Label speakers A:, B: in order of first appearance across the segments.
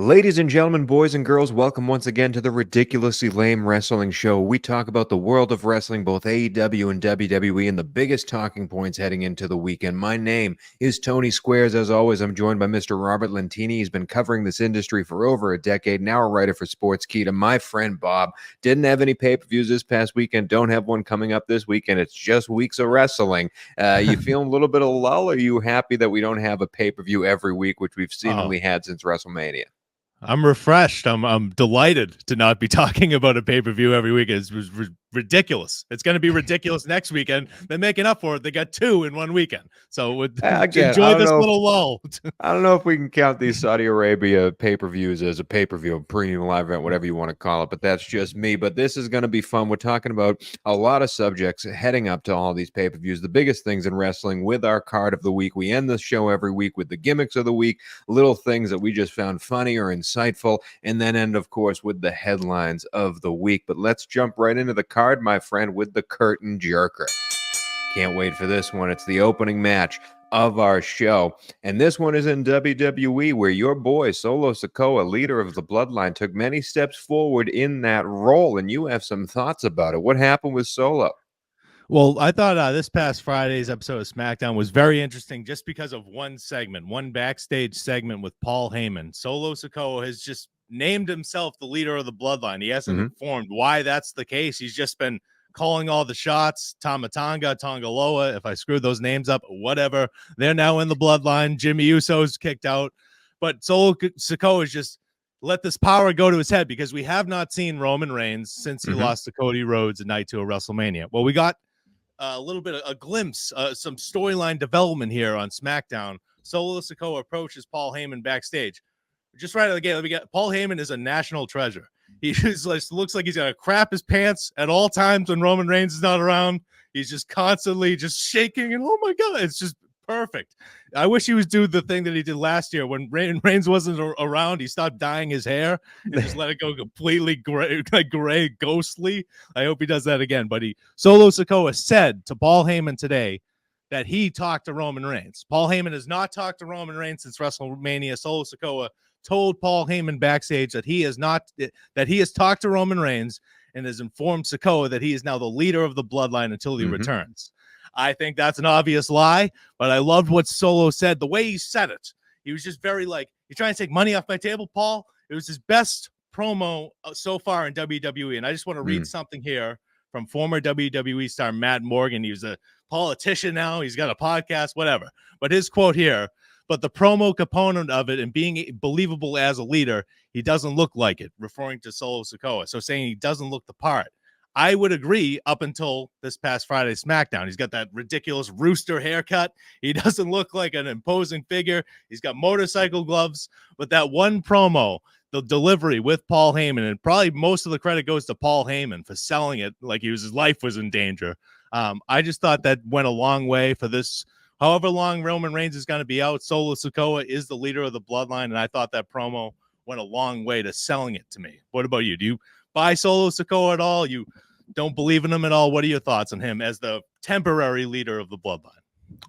A: Ladies and gentlemen, boys and girls, welcome once again to the Ridiculously Lame Wrestling Show. We talk about the world of wrestling, both AEW and WWE, and the biggest talking points heading into the weekend. My name is Tony Squares. As always, I'm joined by Mr. Robert Lentini. He's been covering this industry for over a decade, now a writer for Sportskeeda. My friend Bob didn't have any pay-per-views this past weekend, don't have one coming up this weekend. It's just weeks of wrestling. You feeling a little bit of a lull? Or are you happy that we don't have a pay-per-view every week, which we've seemingly had since WrestleMania?
B: I'm refreshed. I'm delighted to not be talking about a pay-per-view every week. It's ridiculous. It's going to be ridiculous next weekend. They're making up for it. They got 2 in one weekend. So enjoy this little lull.
A: I don't know if we can count these Saudi Arabia pay-per-views as a pay-per-view, a premium live event, whatever you want to call it, but that's just me. But this is going to be fun. We're talking about a lot of subjects heading up to all these pay-per-views, the biggest things in wrestling with our card of the week. We end the show every week with the gimmicks of the week, little things that we just found funny or insightful, and then end, of course, with the headlines of the week. But let's jump right into the card, my friend, with the curtain jerker. Can't wait for this one. It's the opening match of our show, and this one is in WWE, where your boy Solo Sikoa, leader of the Bloodline, took many steps forward in that role, and you have some thoughts about it. What happened with Solo?
B: Well, I thought this past Friday's episode of SmackDown was very interesting just because of one backstage segment with Paul Heyman. Solo Sikoa has just named himself the leader of the Bloodline. He hasn't informed why that's the case. He's just been calling all the shots. Tamatanga, Tongaloa, if I screwed those names up, whatever. They're now in the Bloodline. Jimmy Uso's kicked out. But Solo Sikoa is just let this power go to his head, because we have not seen Roman Reigns since he lost to Cody Rhodes at night 2 of WrestleMania. Well, we got a little bit of a glimpse, some storyline development here on SmackDown. Solo Sikoa approaches Paul Heyman backstage. Just right out of the gate, Paul Heyman is a national treasure. He just looks like he's gonna crap his pants at all times when Roman Reigns is not around. He's just constantly just shaking, and oh my god, it's just perfect. I wish he was doing the thing that he did last year when Reigns wasn't around. He stopped dyeing his hair and just let it go completely gray, ghostly. I hope he does that again. But Solo Sikoa said to Paul Heyman today that he talked to Roman Reigns. Paul Heyman has not talked to Roman Reigns since WrestleMania. Solo Sikoa told Paul Heyman backstage that he has talked to Roman Reigns and has informed Sikoa that he is now the leader of the Bloodline until he returns. I think that's an obvious lie, but I loved what Solo said. The way he said it, he was just very like, "You're trying to take money off my table, Paul?" It was his best promo so far in WWE. And I just want to read something here from former WWE star Matt Morgan. He was a politician now. He's got a podcast, whatever. But his quote here, "But the promo component of it and being believable as a leader, he doesn't look like it," referring to Solo Sikoa. So saying he doesn't look the part. I would agree up until this past Friday SmackDown. He's got that ridiculous rooster haircut. He doesn't look like an imposing figure. He's got motorcycle gloves. But that one promo, the delivery with Paul Heyman, and probably most of the credit goes to Paul Heyman for selling it like his life was in danger. I just thought that went a long way for this. However long Roman Reigns is going to be out, Solo Sikoa is the leader of the Bloodline, and I thought that promo went a long way to selling it to me. What about you? Do you buy Solo Sikoa at all? You don't believe in him at all? What are your thoughts on him as the temporary leader of the Bloodline?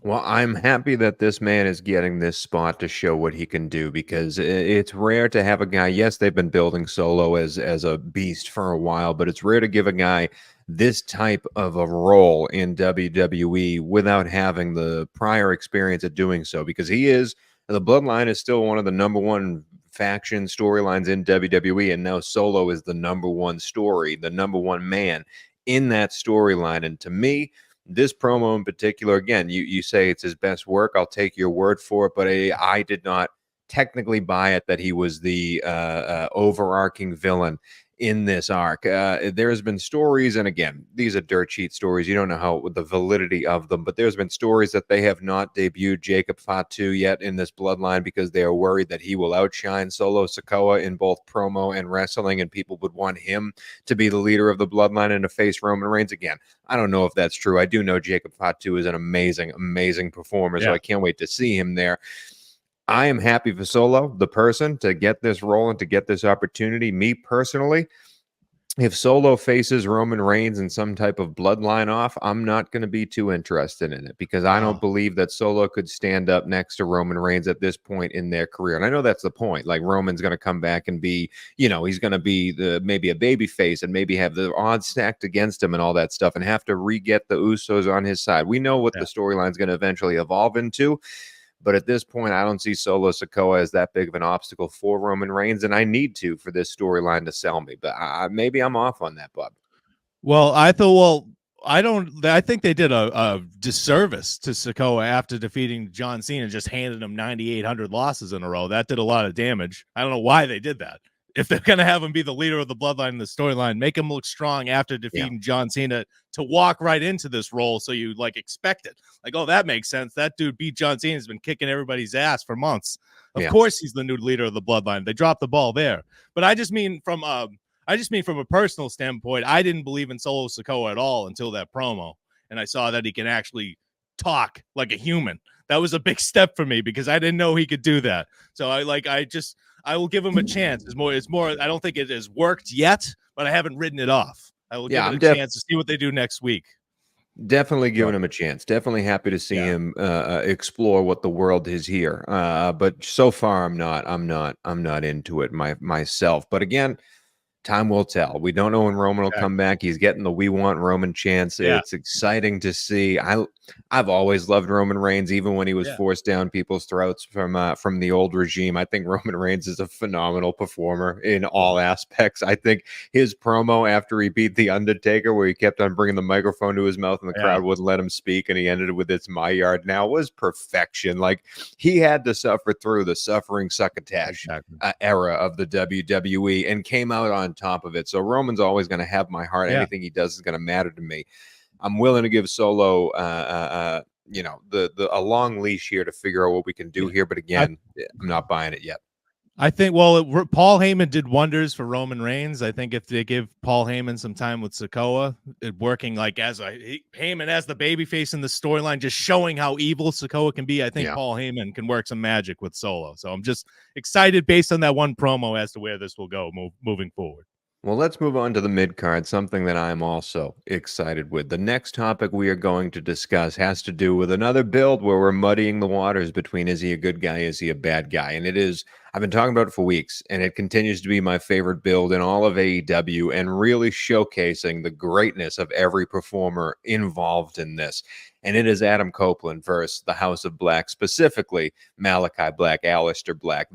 A: Well, I'm happy that this man is getting this spot to show what he can do, because it's rare to have a guy. Yes, they've been building Solo as a beast for a while, but it's rare to give a guy this type of a role in WWE without having the prior experience at doing so, because the Bloodline is still one of the number one faction storylines in WWE, and now Solo is the number one story, the number one man in that storyline. And to me, this promo in particular, again, you say it's his best work. I'll take your word for it, but I did not technically buy it that he was the overarching villain in this arc. There has been stories, and again, these are dirt sheet stories. You don't know the validity of them, but there's been stories that they have not debuted Jacob Fatu yet in this Bloodline because they are worried that he will outshine Solo Sikoa in both promo and wrestling, and people would want him to be the leader of the Bloodline and to face Roman Reigns again. I don't know if that's true. I do know Jacob Fatu is an amazing, amazing performer, so I can't wait to see him there. I am happy for Solo, the person, to get this role and to get this opportunity. Me personally, if Solo faces Roman Reigns in some type of bloodline off, I'm not going to be too interested in it because I don't
B: Wow.
A: believe that Solo could stand up next to Roman Reigns at this point in their career. And I know that's the point. Like Roman's going to come back and be, he's going to be maybe a baby face and maybe have the odds stacked against him and all that stuff and have to re-get the Usos on his side. We know what the storyline's going to eventually evolve into. But at this point, I don't see Solo Sikoa as that big of an obstacle for Roman Reigns, and I need to for this storyline to sell me. But maybe I'm off on that, Bob.
B: Well, I thought, I think they did a disservice to Sikoa after defeating John Cena, just handed him 9,800 losses in a row. That did a lot of damage. I don't know why they did that. If they're going to have him be the leader of the bloodline in the storyline, make him look strong after defeating John Cena to walk right into this role. So you expect it. Like, oh, that makes sense. That dude beat John Cena, has been kicking everybody's ass for months. Of course, he's the new leader of the bloodline. They dropped the ball there. But I just mean from a personal standpoint, I didn't believe in Solo Sikoa at all until that promo. And I saw that he can actually talk like a human. That was a big step for me because I didn't know he could do that. So I will give him a chance. It's more. I don't think it has worked yet, but I haven't written it off. I will give it a chance to see what they do next week.
A: Definitely giving him a chance. Definitely happy to see him explore what the world is here. But so far, I'm not into it myself. But again, time will tell. We don't know when Roman will come back. He's getting the "We Want Roman" chance.
B: Yeah.
A: It's exciting to see. I've always loved Roman Reigns, even when he was forced down people's throats from the old regime. I think Roman Reigns is a phenomenal performer in all aspects. I think his promo after he beat The Undertaker, where he kept on bringing the microphone to his mouth and the crowd wouldn't let him speak, and he ended it with "It's my yard now," was perfection. Like, he had to suffer through the suffering succotash era of the WWE and came out on top of it. So Roman's always going to have my heart. Anything he does is going to matter to me. I'm willing to give Solo a long leash here to figure out what we can do here. But again, I'm not buying it yet.
B: I think, Paul Heyman did wonders for Roman Reigns. I think if they give Paul Heyman some time with Sikoa, working like Heyman as the babyface in the storyline, just showing how evil Sikoa can be, I think Paul Heyman can work some magic with Solo. So I'm just excited based on that one promo as to where this will go moving forward.
A: Well, let's move on to the mid-card, something that I'm also excited with. The next topic we are going to discuss has to do with another build where we're muddying the waters between is he a good guy, is he a bad guy? And it is, I've been talking about it for weeks, and it continues to be my favorite build in all of AEW and really showcasing the greatness of every performer involved in this. And it is Adam Copeland versus the House of Black, specifically Malachi Black, Aleister Black.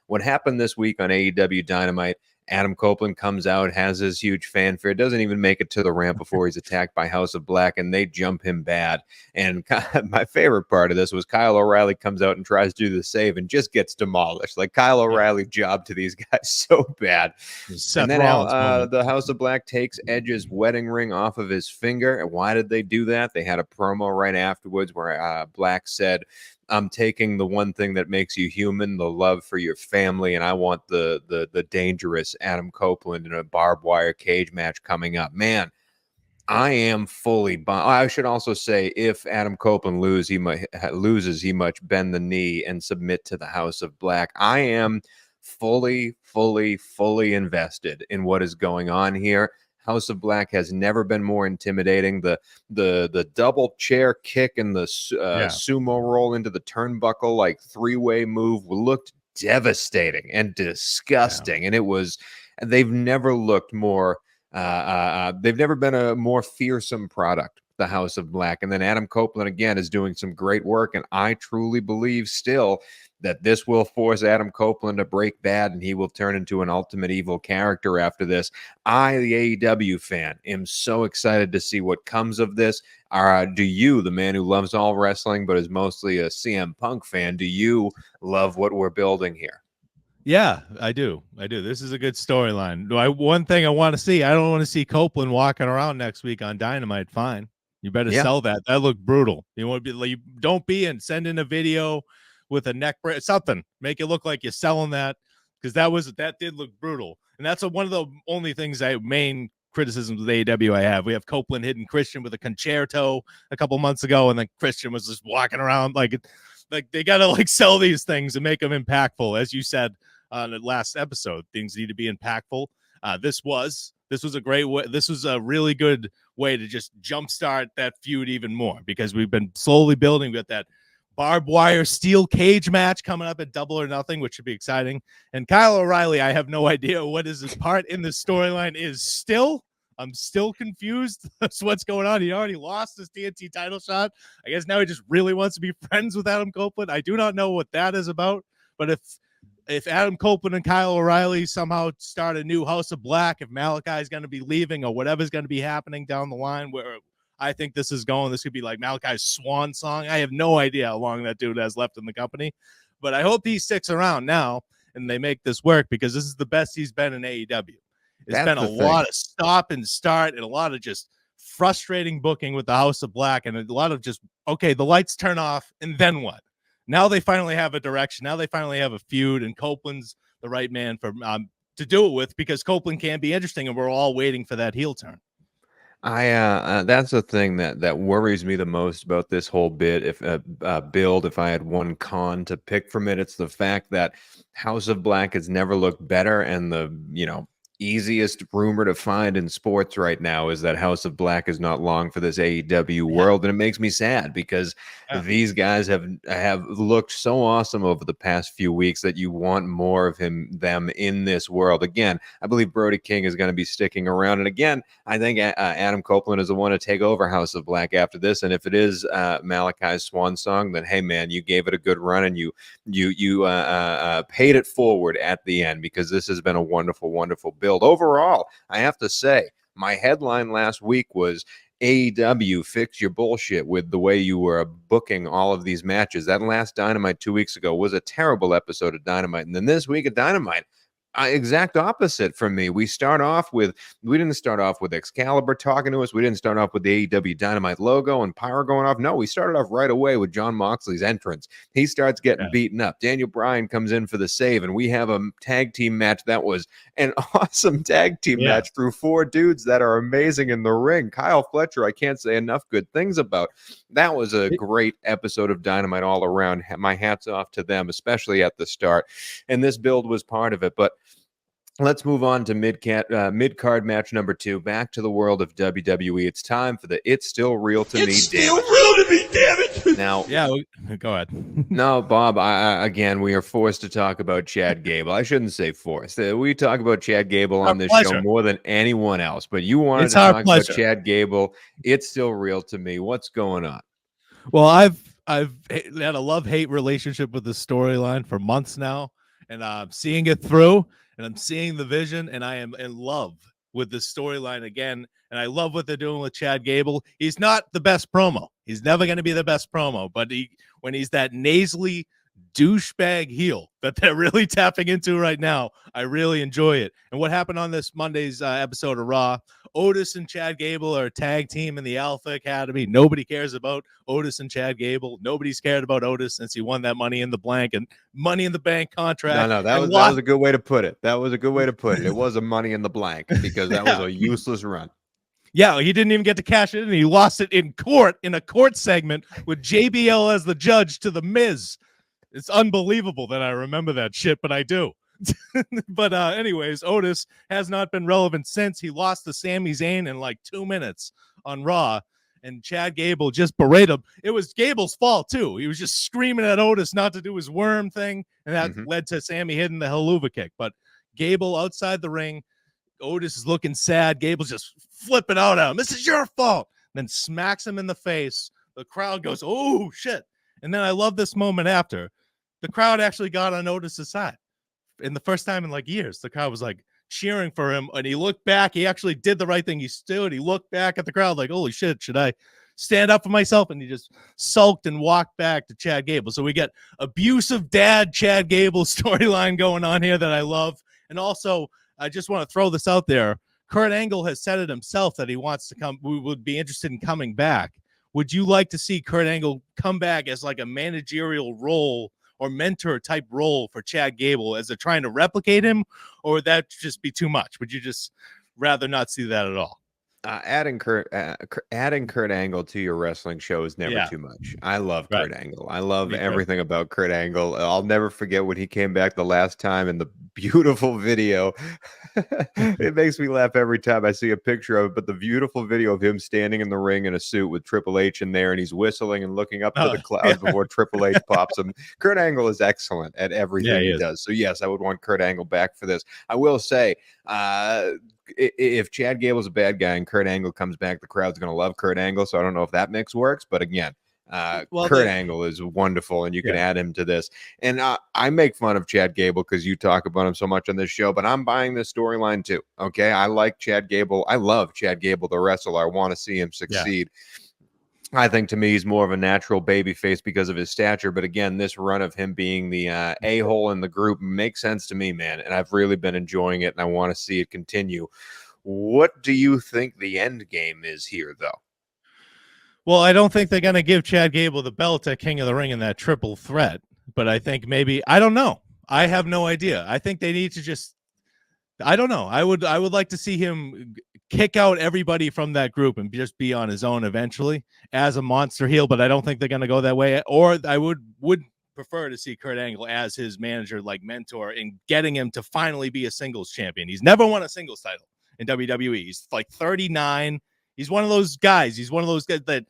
A: What happened this week on AEW Dynamite, Adam Copeland comes out, has his huge fanfare, doesn't even make it to the ramp before he's attacked by House of Black, and they jump him bad. And my favorite part of this was Kyle O'Reilly comes out and tries to do the save and just gets demolished. Like, Kyle O'Reilly jobbed to these guys so bad. And then the House of Black takes Edge's wedding ring off of his finger. And why did they do that? They had a promo right afterwards where Black said, "I'm taking the one thing that makes you human, the love for your family, and I want the dangerous Adam Copeland in a barbed wire cage match coming up." Man, I am fully. I should also say, if Adam Copeland loses, he must bend the knee and submit to the House of Black. I am fully invested in what is going on here. House of Black has never been more intimidating. The double chair kick and the sumo roll into the turnbuckle, like three-way move, looked devastating and disgusting. And they've never looked more, they've never been a more fearsome product, the House of Black. And then Adam Copeland, again, is doing some great work. And I truly believe still that this will force Adam Copeland to break bad and he will turn into an ultimate evil character after this. I, the AEW fan, am so excited to see what comes of this. Do you, the man who loves all wrestling but is mostly a CM Punk fan, do you love what we're building here?
B: Yeah, I do. This is a good storyline. One thing I want to see, I don't want to see Copeland walking around next week on Dynamite. Fine. You better sell that. That looked brutal. You want to be like, don't be and send in a video with a neck brace, something, make it look like you're selling that, because that did look brutal. And that's one of the only things main criticisms of AEW I have. We have Copeland hitting Christian with a concerto a couple months ago, and then Christian was just walking around like they gotta sell these things and make them impactful. As you said on the last episode, things need to be impactful. This was This was a great way. This was a really good way to just jumpstart that feud even more, because we've been slowly building. We got that barbed wire steel cage match coming up at Double or Nothing, which should be exciting. And Kyle O'Reilly, I have no idea what his part in the storyline is still. I'm still confused as to what's going on. He already lost his TNT title shot. I guess now he just really wants to be friends with Adam Copeland. I do not know what that is about, but if Adam Copeland and Kyle O'Reilly somehow start a new House of Black, if Malachi is going to be leaving or whatever's going to be happening down the line, where I think this is going, this could be like Malachi's swan song. I have no idea how long that dude has left in the company, but I hope he sticks around now and they make this work, because this is the best he's been in AEW. It's been a lot of stop and start and a lot of just frustrating booking with the House of Black, and a lot of just, okay, the lights turn off and then what? Now they finally have a direction. Now they finally have a feud, and Copeland's the right man for to do it with, because Copeland can be interesting, and we're all waiting for that heel turn.
A: That's the thing that worries me the most about this whole bit. If build, if I had one con to pick from it, it's the fact that House of Black has never looked better, and the easiest rumor to find in sports right now is that House of Black is not long for this AEW world, and it makes me sad, because these guys have looked so awesome over the past few weeks that you want more of them in this world. Again, I believe Brody King is going to be sticking around, and again, I think Adam Copeland is the one to take over House of Black after this. And if it is Malachi's swan song, then hey man, you gave it a good run, and you paid it forward at the end, because this has been a wonderful build. Overall, I have to say, my headline last week was AEW, fix your bullshit with the way you were booking all of these matches. That last Dynamite 2 weeks ago was a terrible episode of Dynamite. And then this week of Dynamite, exact opposite from me. We didn't start off with Excalibur talking to us. We didn't start off with the AEW Dynamite logo and Pyro going off. No, we started off right away with Jon Moxley's entrance. He starts getting beaten up. Daniel Bryan comes in for the save, and we have a tag team match that was an awesome tag team match through 4 dudes that are amazing in the ring. Kyle Fletcher, I can't say enough good things about. That was a great episode of Dynamite all around. My hat's off to them, especially at the start. And this build was part of it. But let's move on to mid-card match number 2. Back to the world of WWE. It's time for the It's Still Real to Me. It's still real to me, damn it! Now,
B: go ahead.
A: No, Bob, again, we are forced to talk about Chad Gable. I shouldn't say forced. We talk about Chad Gable on this show more than anyone else, but you wanted to talk about Chad Gable. It's still real to me. What's going on?
B: Well, I've had a love-hate relationship with the storyline for months now, and I'm seeing it through. And I'm seeing the vision, and I am in love with the storyline again. And I love what they're doing with Chad Gable. He's not the best promo. He's never going to be the best promo. But when he's that nasally douchebag heel that they're really tapping into right now, I really enjoy it. And what happened on this Monday's episode of Raw, Otis and Chad Gable are a tag team in the Alpha Academy. Nobody cares about Otis and Chad Gable. Nobody's cared about Otis since he won that Money in the Bank contract.
A: No, that was a good way to put it. That was a good way to put it. It was a Money in the Blank, because that was a useless run.
B: Yeah, he didn't even get to cash it in. He lost it in court, in a court segment with JBL as the judge to The Miz. It's unbelievable that I remember that shit, but I do. But anyways, Otis has not been relevant since. He lost to Sami Zayn in like 2 minutes on Raw, and Chad Gable just berated him. It was Gable's fault too. He was just screaming at Otis not to do his worm thing, and that led to Sami hitting the Helluva Kick. But Gable outside the ring, Otis is looking sad. Gable's just flipping out at him. This is your fault. Then smacks him in the face. The crowd goes, oh shit. And then I love this moment after. The crowd actually got on Otis' side. In the first time in like years, the crowd was like cheering for him, and he looked back. He actually did the right thing. He stood. He looked back at the crowd like, holy shit, should I stand up for myself? And he just sulked and walked back to Chad Gable. So we get abusive dad Chad Gable storyline going on here that I love. And also, I just want to throw this out there. Kurt Angle has said it himself that he wants to come. We would be interested in coming back. Would you like to see Kurt Angle come back as like a managerial role or mentor type role for Chad Gable as they're trying to replicate him, or would that just be too much? Would you just rather not see that at all?
A: Adding Kurt Angle to your wrestling show is never too much. I love Kurt Angle. I love everything about Kurt Angle. I'll never forget when he came back the last time in the beautiful video. It makes me laugh every time I see a picture of it, but the beautiful video of him standing in the ring in a suit with Triple H in there, and he's whistling and looking up to the
B: Yeah.
A: clouds before Triple H pops him. Kurt Angle is excellent at
B: Yeah,
A: everything
B: he
A: he
B: is.
A: does. So yes, I would want Kurt Angle back for this. I will say, if Chad Gable's a bad guy and Kurt Angle comes back, the crowd's going to love Kurt Angle. So I don't know if that mix works, but again,
B: Well,
A: Kurt Angle is wonderful, and you can
B: Yeah.
A: add him to this. And I make fun of Chad Gable because you talk about him so much on this show, but I'm buying this storyline too. Okay, I like Chad Gable. I love Chad Gable, the wrestler. I want to see him succeed. I think to me he's more of a natural baby face because of his stature. But again, this run of him being the a-hole in the group makes sense to me, man. And I've really been enjoying it, and I want to see it continue. What do you think the end game is here, though?
B: Well, I don't think they're going to give Chad Gable the belt at King of the Ring in that triple threat, but I think maybe, I don't know. I have no idea. I think they need to just, I don't know. I would like to see him kick out everybody from that group and just be on his own eventually as a monster heel, but I don't think they're going to go that way. Or I would prefer to see Kurt Angle as his manager, like mentor, and getting him to finally be a singles champion. He's never won a singles title in WWE. He's like 39. He's one of those guys. He's one of those guys that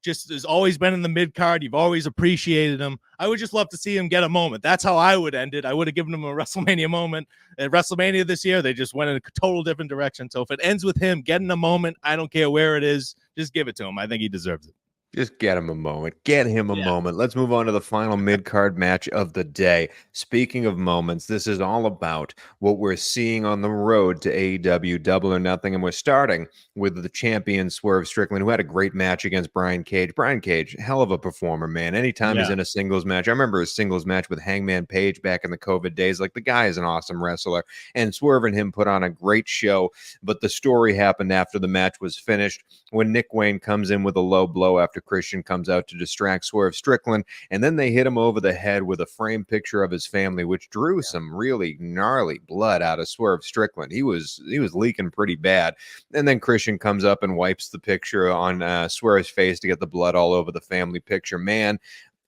B: just has always been in the mid card. You've always appreciated him. I would just love to see him get a moment. That's how I would end it. I would have given him a WrestleMania moment. At WrestleMania this year, they just went in a total different direction. So if it ends with him getting a moment, I don't care where it is. Just give it to him. I think he deserves it.
A: Just get him a moment. Get him a moment. Let's move on to the final mid-card match of the day. Speaking of moments, this is all about what we're seeing on the road to AEW Double or Nothing, and we're starting with the champion Swerve Strickland, who had a great match against Brian Cage. Brian Cage, hell of a performer, man. Anytime he's in a singles match, I remember his singles match with Hangman Page back in the COVID days. Like, the guy is an awesome wrestler, and Swerve and him put on a great show, but the story happened after the match was finished when Nick Wayne comes in with a low blow after Christian comes out to distract Swerve Strickland, and then they hit him over the head with a framed picture of his family, which drew some really gnarly blood out of Swerve Strickland. He was leaking pretty bad, and then Christian comes up and wipes the picture on Swerve's face to get the blood all over the family picture. Man,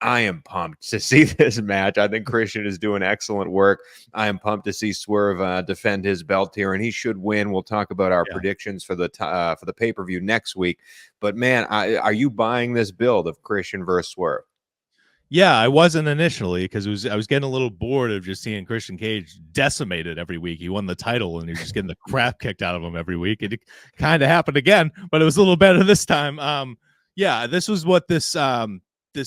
A: I am pumped to see this match. I think Christian is doing excellent work. I am pumped to see Swerve defend his belt here, and he should win. We'll talk about our predictions for the pay-per-view next week. But man, are you buying this build of Christian versus Swerve?
B: Yeah, I wasn't initially because I was getting a little bored of just seeing Christian Cage decimated every week. He won the title and he was just getting the crap kicked out of him every week. It kind of happened again, but it was a little better this time. Yeah, this was what this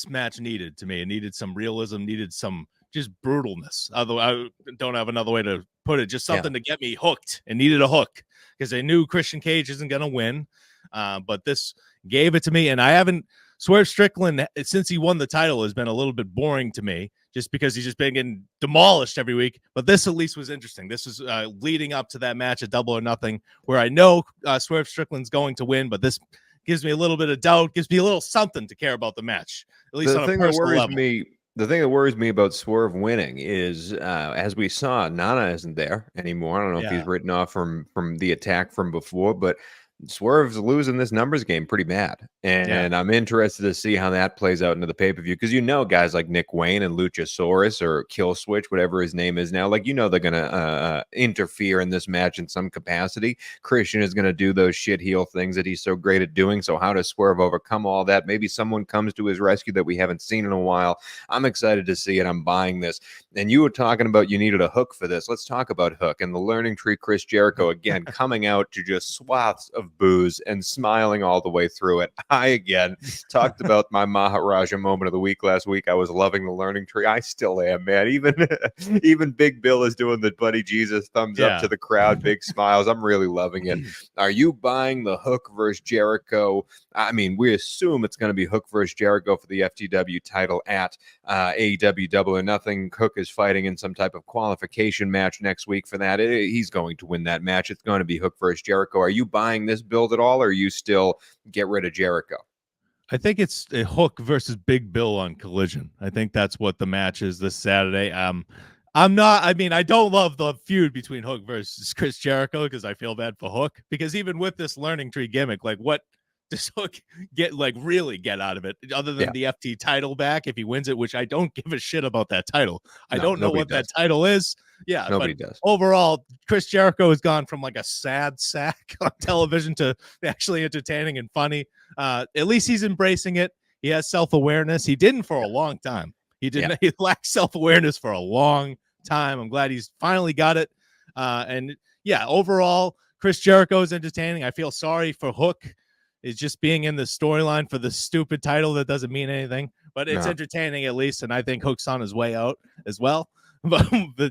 B: match needed to me. It needed some realism, needed some just brutalness. Although I don't have another way to put it, just something to get me hooked. It needed a hook because they knew Christian Cage isn't going to win. But this gave it to me, and I haven't. Swerve Strickland, since he won the title, has been a little bit boring to me just because he's just been getting demolished every week. But this at least was interesting. This is leading up to that match at Double or Nothing where I know Swerve Strickland's going to win, but this gives me a little bit of doubt, gives me a little something to care about the match, at least on a personal level.
A: The thing that worries me about Swerve winning is, as we saw, Nana isn't there anymore. I don't know if he's written off from the attack from before, but Swerve's losing this numbers game pretty bad. And I'm interested to see how that plays out into the pay-per-view because guys like Nick Wayne and Luchasaurus or Kill Switch, whatever his name is now, they're going to interfere in this match in some capacity. Christian is going to do those shit heel things that he's so great at doing. So how does Swerve overcome all that? Maybe someone comes to his rescue that we haven't seen in a while. I'm excited to see it. I'm buying this. And you were talking about you needed a hook for this. Let's talk about Hook and the Learning Tree. Chris Jericho again coming out to just swaths of booze and smiling all the way through it. I again talked about my Maharaja moment of the week last week. I was loving the Learning Tree. I still am, man. Even Big Bill is doing the Buddy Jesus thumbs up to the crowd, big smiles. I'm really loving it. Are you buying the Hook versus Jericho? I mean, we assume it's going to be Hook versus Jericho for the FTW title at AEW Double or Nothing. Hook is fighting in some type of qualification match next week for that. He's going to win that match. It's going to be Hook versus Jericho. Are you buying this build at all, or are you still get rid of Jericho?
B: I think it's a Hook versus Big Bill on Collision. I think that's what the match is this Saturday. I don't love the feud between Hook versus Chris Jericho because I feel bad for Hook, because even with this Learning Tree gimmick, like, what does Hook really get out of it other than the FT title back if he wins it, which I don't give a shit about that title. I don't know what that title is. Yeah,
A: Nobody
B: but
A: does.
B: overall, Chris Jericho has gone from like a sad sack on television to actually entertaining and funny. At least he's embracing it. He has self-awareness. He didn't for a long time. He didn't.
A: Yeah.
B: He lacked self-awareness for a long time. I'm glad he's finally got it. And yeah, overall, Chris Jericho is entertaining. I feel sorry for Hook. Is just being in the storyline for the stupid title that doesn't mean anything, but it's entertaining at least. And I think Hook's on his way out as well. But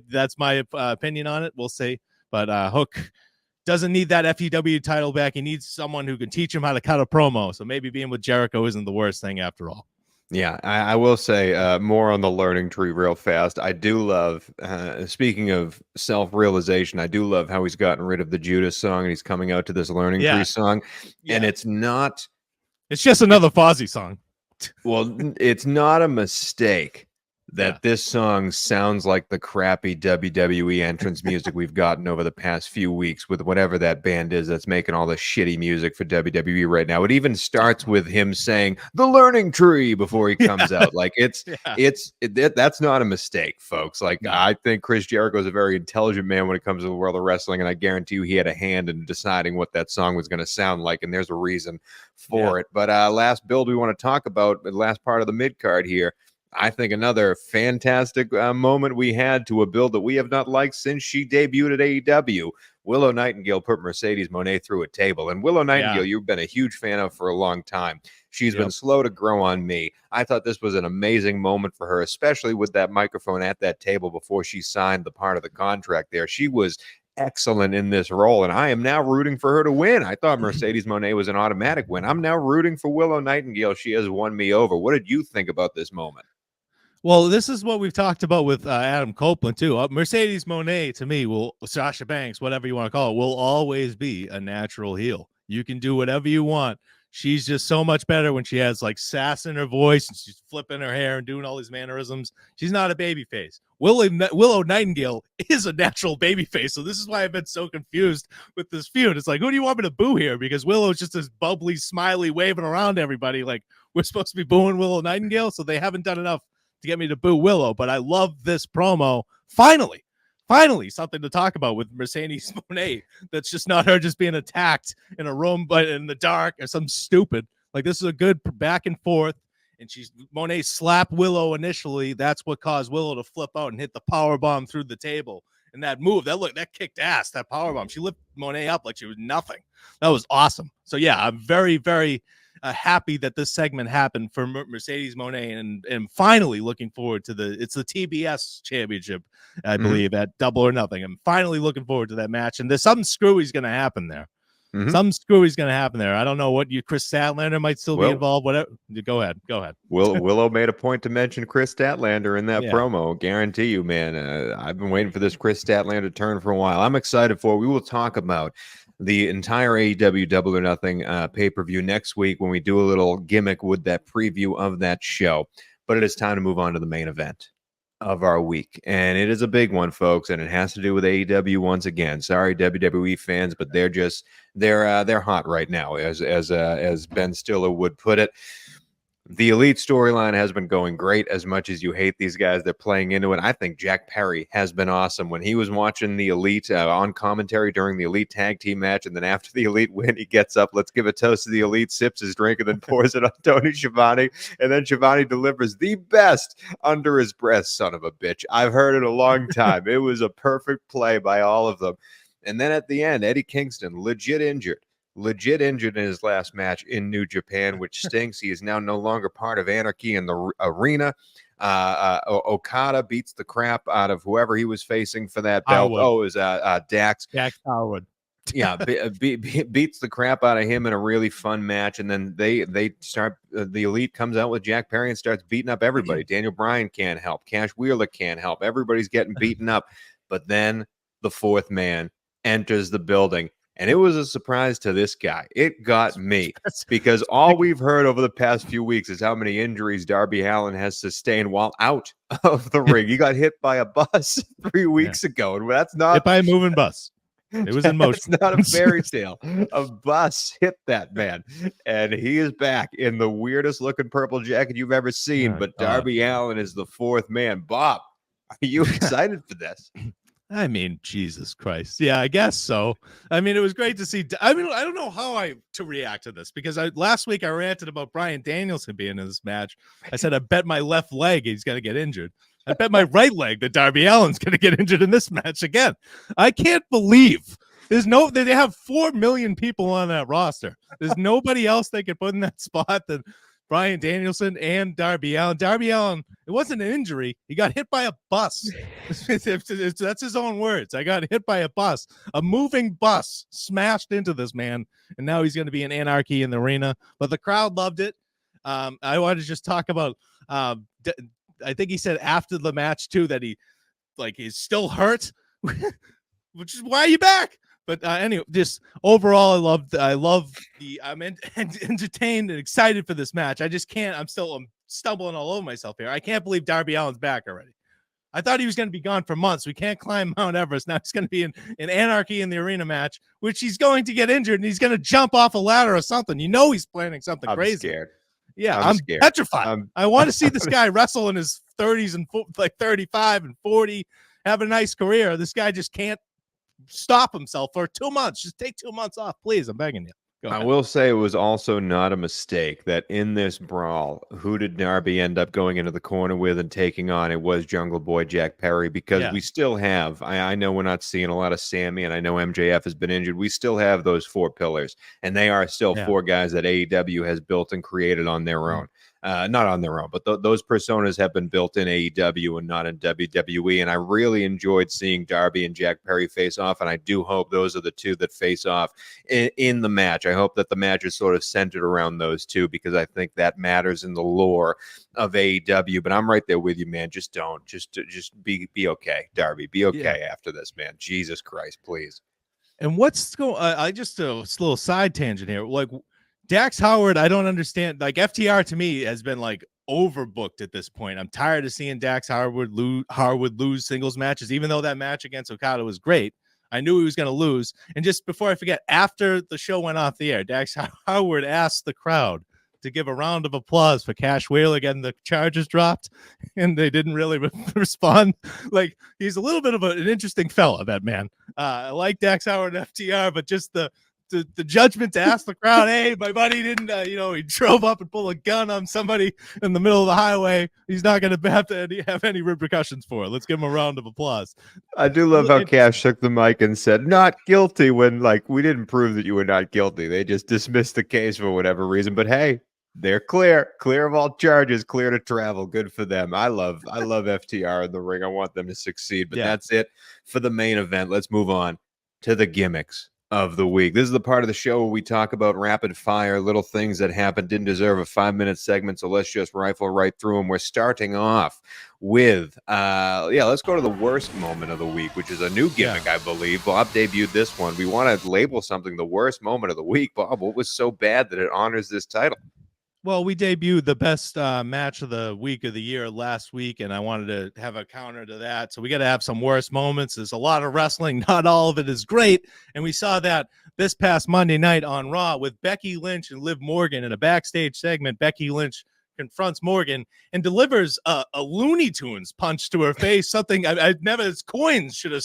B: that's my opinion on it. We'll see. But Hook doesn't need that FEW title back. He needs someone who can teach him how to cut a promo. So maybe being with Jericho isn't the worst thing after all.
A: Yeah, I will say more on the learning tree real fast. I do love, speaking of self-realization, I do love how he's gotten rid of the Judas song and he's coming out to this learning tree song. Yeah. And it's
B: just another Fozzy song.
A: Well, it's not a mistake that this song sounds like the crappy WWE entrance music we've gotten over the past few weeks with whatever that band is that's making all the shitty music for WWE right now. It even starts with him saying the learning tree before he comes out. Like that's not a mistake, folks. Like I think Chris Jericho is a very intelligent man when it comes to the world of wrestling, and I guarantee you he had a hand in deciding what that song was going to sound like, and there's a reason for it. But last build we want to talk about, the last part of the mid card here. I think another fantastic moment we had to a build that we have not liked since she debuted at AEW. Willow Nightingale put Mercedes Moné through a table. And Willow Nightingale, you've been a huge fan of for a long time. She's been slow to grow on me. I thought this was an amazing moment for her, especially with that microphone at that table before she signed the part of the contract there. She was excellent in this role, and I am now rooting for her to win. I thought Mercedes Moné was an automatic win. I'm now rooting for Willow Nightingale. She has won me over. What did you think about this moment?
B: Well, this is what we've talked about with Adam Copeland, too. Mercedes Moné, to me, Sasha Banks, whatever you want to call it, will always be a natural heel. You can do whatever you want. She's just so much better when she has like sass in her voice and she's flipping her hair and doing all these mannerisms. She's not a baby face. Willow Nightingale is a natural baby face. So this is why I've been so confused with this feud. It's like, who do you want me to boo here? Because Willow's just this bubbly, smiley, waving around everybody. Like, we're supposed to be booing Willow Nightingale. So they haven't done enough to get me to boo Willow, but I love this promo. Finally, something to talk about with Mercedes Moné. That's just not her just being attacked in a room, but in the dark or something stupid. Like, this is a good back and forth. And Moné slapped Willow initially. That's what caused Willow to flip out and hit the power bomb through the table. And that move, that kicked ass. That power bomb. She lifted Moné up like she was nothing. That was awesome. So yeah, I'm very, very happy that this segment happened for Mercedes Moné, and finally looking forward to it's the TBS championship, I believe, at Double or Nothing. I'm finally looking forward to that match, and there's something screwy's going to happen there. Something screwy's going to happen there. I don't know what Chris Statlander might still be involved. Whatever. Go ahead.
A: Willow made a point to mention Chris Statlander in that promo. Guarantee you, man. I've been waiting for this Chris Statlander turn for a while. I'm excited for it. We will talk about the entire AEW Double or Nothing pay-per-view next week when we do a little gimmick with that preview of that show. But it is time to move on to the main event of our week, and it is a big one, folks, and it has to do with AEW once again. Sorry, WWE fans, but they're hot right now, as Ben Stiller would put it. The Elite storyline has been going great. As much as you hate these guys, they're playing into it. I think Jack Perry has been awesome. When he was watching the Elite on commentary during the Elite tag team match, and then after the Elite win, he gets up, let's give a toast to the Elite, sips his drink, and then pours it on Tony Schiavone. And then Schiavone delivers the best under his breath, son of a bitch. I've heard it a long time. It was a perfect play by all of them. And then at the end, Eddie Kingston, legit injured in his last match in New Japan, which stinks. He is now no longer part of Anarchy in the Arena. Okada beats the crap out of whoever he was facing for that belt. It was Dax.
B: Dax Howard.
A: Yeah, beats the crap out of him in a really fun match, and then they start. The Elite comes out with Jack Perry and starts beating up everybody. Daniel Bryan can't help. Cash Wheeler can't help. Everybody's getting beaten up, but then the fourth man enters the building. And it was a surprise to this guy. It got me because all we've heard over the past few weeks is how many injuries Darby Allin has sustained while out of the ring. He got hit by a bus 3 weeks ago, and that's not
B: hit by a moving bus. It was in motion.
A: It's not a fairy tale. A bus hit that man, and he is back in the weirdest looking purple jacket you've ever seen. But Darby Allin is the fourth man. Bob, are you excited for this?
B: I mean, Jesus Christ. Yeah, I guess so. I mean, it was great to see. I mean, I don't know how to react to this because last week I ranted about Bryan Danielson being in this match. I said, I bet my left leg he's going to get injured. I bet my right leg that Darby Allin's going to get injured in this match again. I can't believe they have 4 million people on that roster. There's nobody else they could put in that spot than Bryan Danielson and Darby Allin. Darby Allin, it wasn't an injury. He got hit by a bus. That's his own words. I got hit by a bus. A moving bus smashed into this man, and now he's going to be an anarchy in the arena. But the crowd loved it. I want to just talk about I think he said after the match, too, that he's still hurt, which is why are you back? But anyway, just overall, I'm entertained and excited for this match. I just can't. I'm stumbling all over myself here. I can't believe Darby Allin's back already. I thought he was going to be gone for months. We can't climb Mount Everest. Now he's going to be in anarchy in the arena match, which he's going to get injured and he's going to jump off a ladder or something. You know, he's planning something crazy.
A: Scared.
B: Yeah, I'm scared. Petrified. I want to see this guy wrestle in his 30s and 35 and 40, have a nice career. This guy just can't stop himself for 2 months. Just take 2 months off, please. I'm begging you.
A: I will say it was also not a mistake that in this brawl, who did Darby end up going into the corner with and taking on? It was Jungle Boy Jack Perry, because we still have, I know we're not seeing a lot of Sammy, and I know MJF has been injured. We still have those 4 pillars, and they are still 4 guys that AEW has built and created on their own. Not on their own, but those personas have been built in AEW and not in WWE. And I really enjoyed seeing Darby and Jack Perry face off. And I do hope those are the 2 that face off in the match. I hope that the match is sort of centered around those 2, because I think that matters in the lore of AEW. But I'm right there with you, man. Just be okay, Darby. Be okay after this, man. Jesus Christ, please.
B: And what's going? I just a little side tangent here. Like, Dax Howard, I don't understand. Like, FTR to me has been overbooked at this point. I'm tired of seeing Dax Howard lose singles matches, even though that match against Okada was great. I knew he was going to lose. And just before I forget, after the show went off the air, Dax Howard asked the crowd to give a round of applause for Cash Wheeler getting the charges dropped, and they didn't really respond. Like, he's a little bit of an interesting fella, that man. I like Dax Howard and FTR, but just the judgment to ask the crowd, hey, my buddy didn't, he drove up and pulled a gun on somebody in the middle of the highway. He's not going to have any repercussions for it. Let's give him a round of applause.
A: I do love how Cash took the mic and said, not guilty, when, we didn't prove that you were not guilty. They just dismissed the case for whatever reason. But hey, they're clear of all charges, clear to travel. Good for them. I love FTR in the ring. I want them to succeed. But that's it for the main event. Let's move on to the gimmicks of the week. This is the part of the show where we talk about rapid fire, little things that happened, didn't deserve a 5-minute segment, so let's just rifle right through them. We're starting off with, let's go to the worst moment of the week, which is a new gimmick, I believe. Bob debuted this one. We want to label something the worst moment of the week. Bob, what was so bad that it honors this title?
B: Well, we debuted the best match of the week of the year last week, and I wanted to have a counter to that. So we got to have some worst moments. There's a lot of wrestling. Not all of it is great. And we saw that this past Monday night on Raw with Becky Lynch and Liv Morgan in a backstage segment. Becky Lynch confronts Morgan and delivers a Looney Tunes punch to her face. Something I never, his coins should have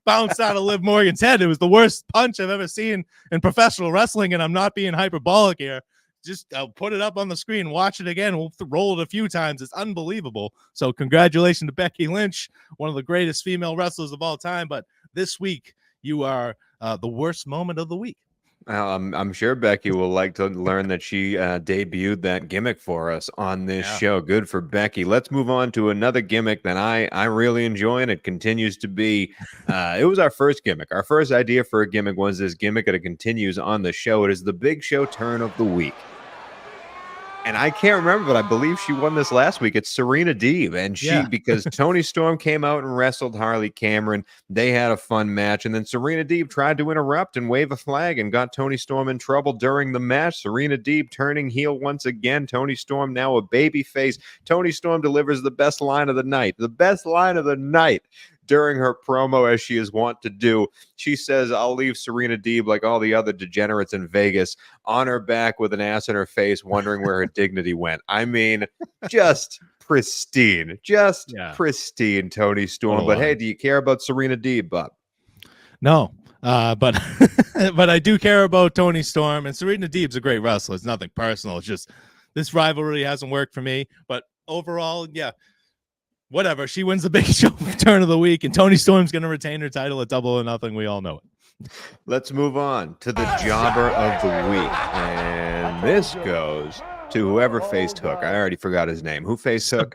B: bounced out of Liv Morgan's head. It was the worst punch I've ever seen in professional wrestling, and I'm not being hyperbolic here. Just I'll put it up on the screen, watch it again. We'll roll it a few times. It's unbelievable. So congratulations to Becky Lynch, one of the greatest female wrestlers of all time. But this week, you are the worst moment of the week.
A: I'm sure Becky will like to learn that she debuted that gimmick for us on this show. Good for Becky. Let's move on to another gimmick that I really enjoy, and it continues to be. It was our first gimmick. Our first idea for a gimmick was this gimmick, and it continues on the show. It is the Big Show turn of the week. And I can't remember, but I believe she won this last week. It's Serena Deeb. And because Toni Storm came out and wrestled Harley Cameron, they had a fun match. And then Serena Deeb tried to interrupt and wave a flag and got Toni Storm in trouble during the match. Serena Deeb turning heel once again. Toni Storm now a babyface. Toni Storm delivers the best line of the night. The best line of the night. during her promo, as she is wont to do, she says, I'll leave Serena Deeb like all the other degenerates in Vegas on her back with an ass in her face, wondering where her dignity went. I mean, just pristine, pristine Tony Storm. But hey, do you care about Serena Deeb, Bob?
B: No, but but I do care about Tony Storm, and Serena Deeb's a great wrestler. It's nothing personal. It's just this rivalry hasn't worked for me. But overall, yeah, whatever. She wins the Big Show turn of the week, and Tony Storm's going to retain her title at Double or Nothing. We all know it.
A: Let's move on to the jobber of the week, and this goes to whoever faced Hook. I already forgot his name. Who faced Hook?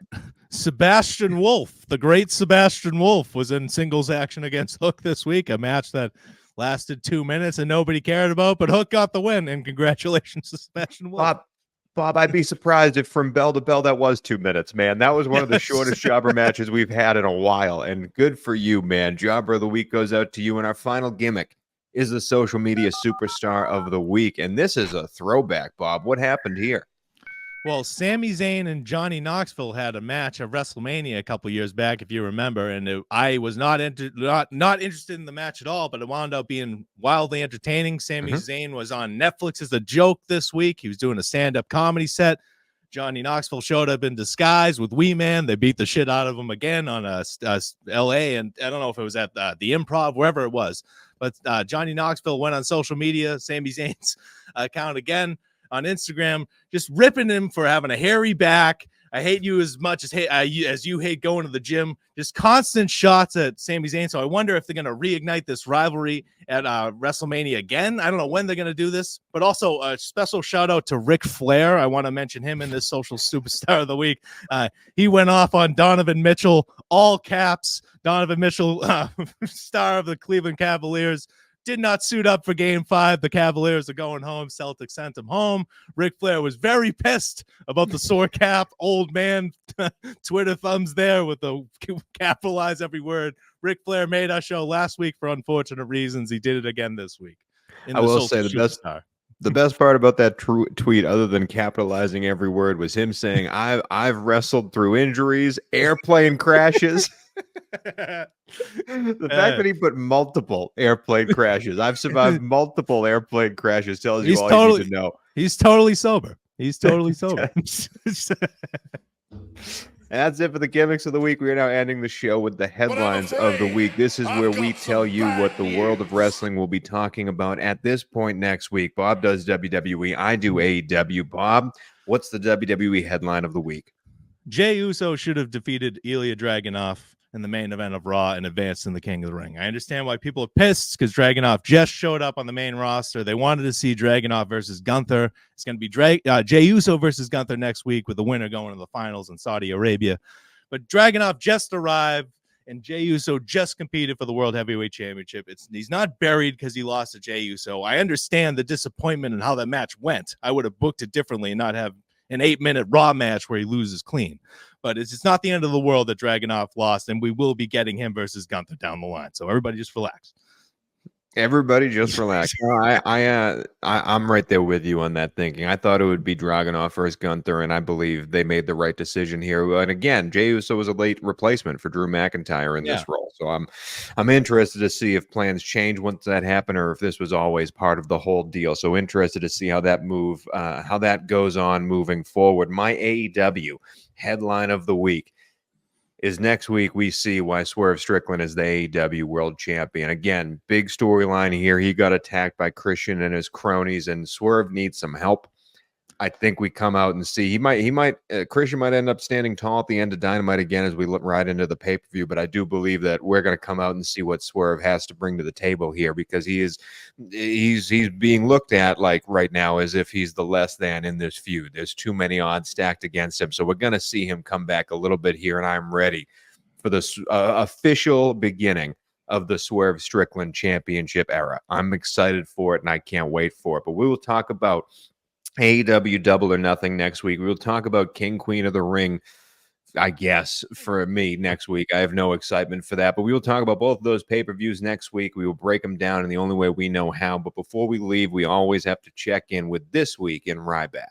B: Sebastian Wolf, the great Sebastian Wolf, was in singles action against Hook this week, a match that lasted 2 minutes and nobody cared about, but Hook got the win, and congratulations to Sebastian Wolf.
A: Bob, I'd be surprised if from bell to bell that was 2 minutes, man. That was one of the shortest jobber matches we've had in a while, and good for you, man. Jobber of the week goes out to you, and our final gimmick is the social media superstar of the week, and this is a throwback, Bob. What happened here?
B: Well, Sami Zayn and Johnny Knoxville had a match at WrestleMania a couple years back, if you remember, and I was not interested in the match at all, but it wound up being wildly entertaining. Sami Zayn was on Netflix as a joke this week. He was doing a stand-up comedy set. Johnny Knoxville showed up in disguise with Wee Man. They beat the shit out of him again on L.A., and I don't know if it was at the Improv, wherever it was, but Johnny Knoxville went on social media, Sami Zayn's account again, on Instagram, just ripping him for having a hairy back. I hate you as much as you hate going to the gym. Just constant shots at Sami Zayn. So I wonder if they're going to reignite this rivalry at WrestleMania again. I don't know when they're going to do this, but also a special shout out to Ric Flair. I want to mention him in this social superstar of the week. He went off on Donovan Mitchell, all caps. Donovan Mitchell, star of the Cleveland Cavaliers, did not suit up for Game 5. The Cavaliers are going home. Celtics sent him home. Ric Flair was very pissed about the sore cap. Old man Twitter thumbs there with the capitalize every word. Ric Flair made our show last week for unfortunate reasons. He did it again this week.
A: I will say the best part about that tweet, other than capitalizing every word, was him saying, I've wrestled through injuries, airplane crashes. The fact that he put multiple airplane crashes, I've survived multiple airplane crashes, tells you all you need to know.
B: He's totally sober. He's totally sober.
A: That's it for the gimmicks of the week. We are now ending the show with the headlines of the week. This is where we tell you what the world of wrestling will be talking about at this point next week. Bob does WWE. I do AEW. Bob, what's the WWE headline of the week?
B: Jey Uso should have defeated Ilya Dragunov in the main event of Raw and advanced in the King of the Ring. I understand why people are pissed, because Dragunov just showed up on the main roster. They wanted to see Dragunov versus Gunther. It's going to be Jey Uso versus Gunther next week, with the winner going to the finals in Saudi Arabia. But Dragunov just arrived, and Jey Uso just competed for the World Heavyweight Championship. He's not buried because he lost to Jey Uso. I understand the disappointment and how that match went. I would have booked it differently and not have an 8-minute Raw match where he loses clean. But it's not the end of the world that Dragunov lost, and we will be getting him versus Gunther down the line. So everybody just relax.
A: Everybody just relax. I'm right there with you on that thinking. I thought it would be Dragunov versus Gunther, and I believe they made the right decision here. And again, Jey Uso was a late replacement for Drew McIntyre in this role. So I'm interested to see if plans change once that happened, or if this was always part of the whole deal. So interested to see how that goes on moving forward. My AEW headline of the week is next week we see why Swerve Strickland is the AEW World Champion. Again, big storyline here. He got attacked by Christian and his cronies, and Swerve needs some help. I think we come out and see Christian might end up standing tall at the end of Dynamite again as we look right into the pay-per-view, but I do believe that we're going to come out and see what Swerve has to bring to the table here, because he's being looked at like right now as if he's the less than in this feud. There's too many odds stacked against him. So we're going to see him come back a little bit here, and I'm ready for the official beginning of the Swerve Strickland Championship era. I'm excited for it, and I can't wait for it. But we will talk about AEW Double or Nothing next week. We will talk about King, Queen of the Ring, I guess, for me next week. I have no excitement for that, but we will talk about both of those pay-per-views next week. We will break them down in the only way we know how. But before we leave, we always have to check in with This Week in Ryback.